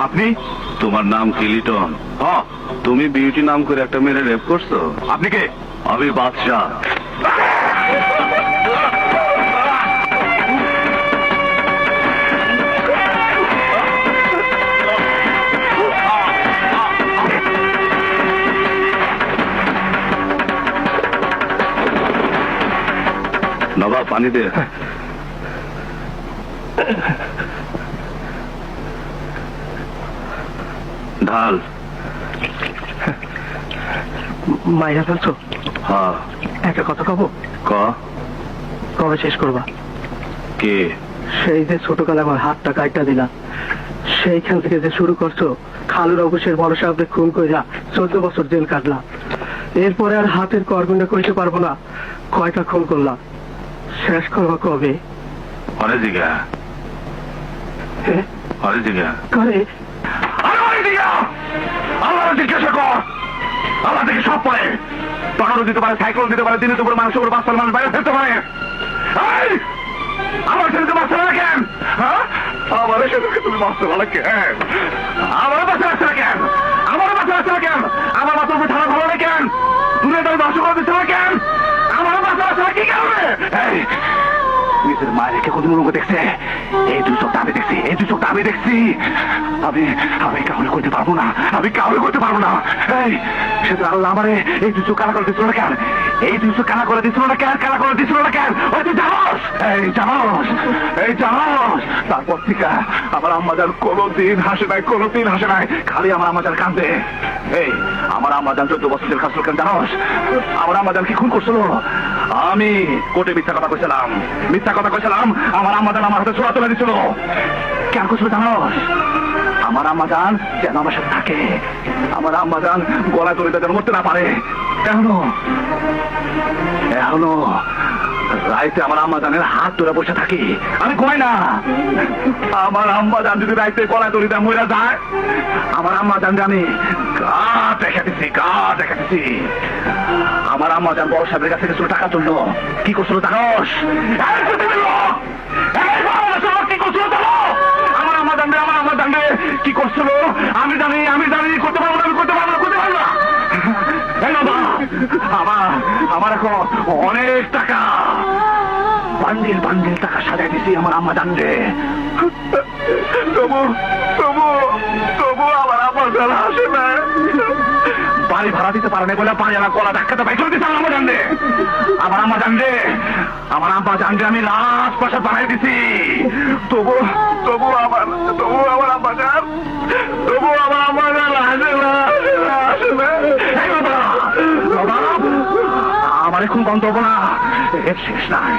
আপনি? তোমার নাম কি লিটন? হ্যাঁ। তুমি বিউটি নাম করে একটা মেয়েরে রেপ করছো? আপনি কে? আমি বাদশাহ। নবাব পানি দে। ঢাল। মাইরা ফেলছো? হ্যাঁ। একটা কথা কব? ক। কবে শেষ করবা? কে? সেই যে ছোটকালে আমার হাতটা কাটটা দিলা, সেইখান থেকে যে শুরু করছো, খালুর অবশ্যই বড় সাহেবকে খুন কইরা 14 বছর জেল কাটলা। এরপরে আর হাতের করগুন্ডা কইতে পারবো না কয়টা খুন করলা। শেষ করবা কবে? হরে জিগা। হরে জিগা। করে আল্লাহ জিজ্ঞাসা কর। আল্লাহ থেকে সব পারে। টাকারও দিতে পারে, সাইকেল দিতে পারে, দিনের উপরে মানুষের উপরে 5 সাল মানুষ বাইরে ফেলতে পারে। আমার ছেলেকে মারছে না কেন? হ্যাঁ, আমার ছেলেকে তুমি মারছো না কেন? আমার বাচ্চা আসছে না কেন? আমার বাচ্চা আসছে না কেন? আমার বাচ্চার উপরে থানা ভালো না কেন? দুনিয়া তাদের ধ্বংস করে দিচ্ছে না কেন? আমার বাচ্চা আসছে না কি কারণে? নিজের মায়ের কে কোন মুখ দেখছে? এই 2 চোখটা আমি দেখছি, এই 2 চোখটা আমি দেখছি। আমি কাউরে করতে পারবো না, আমি কাউরে করতে পারবো না। এই সেটা আল্লাহ আমারে এই 2 চোখ কানা করে দিচ্ছিল না কেন? এই 2 চোখ কানা করে দিচ্ছিল না কেন? কানা করে দিচ্ছিল না কেন? ওই তুই জানোস? এই জানোস তারপর থেকে আমার আম্মাজান কোনোদিন হাসে নাই, কোনোদিন হাসে নাই, খালি আমার আম্মাজান কান্দে। এই আমার আম্মাজান 14 বছর জেল খাটছিল কেন জানোস? আমার আম্মাজান কি খুন করছিল? আমি কোর্টে মিথ্যা কথা কইছিলাম, আমার আম্মাজান আমার হাতে ছোড়া তুলে দিচ্ছিল। কেন করছিল জানোস? আমার আম্মাজান যেন আমার সাথে থাকে, আমার আম্মাজান গলায় তুলে যেন মরতে না পারে। এখনো রাইতে আমার আম্মাজানের হাত ধরে বসে থাকি, আমি ঘুমাই না। আমার আম্মাজান যদি রাইতে গলায় তুলিতে মরে যায়, আমার আম্মাজান আমি গা দেখাতেছি। আমার আম্মাজান বড় সাহেবের কাছে কিছু টাকা তুললো, কি করছিল জানোস? কি করছিল জানো? আমার আম্মাজান কি করছিল আমি জানি, করতে পারবো না। আমার এখন অনেক টাকা, বান্ডিল টাকা সাজাই দিছি আমার আম্মাজান রে। তবু আমার আম্মাজান আসে না। বাড়ি ভাড়া দিতে পারে না বলে বাড়ি আমার গলা ধাক্কাতে বাইক করে দিচ্ছে আমার আম্মাজান রে। আমার আম্মাজান রে আমি লাস্ট পয়সা বানাই দিছি। তবু আমার আম্মাজান আসে না। আমার এখন গন্তব্য না, শেষ নাই।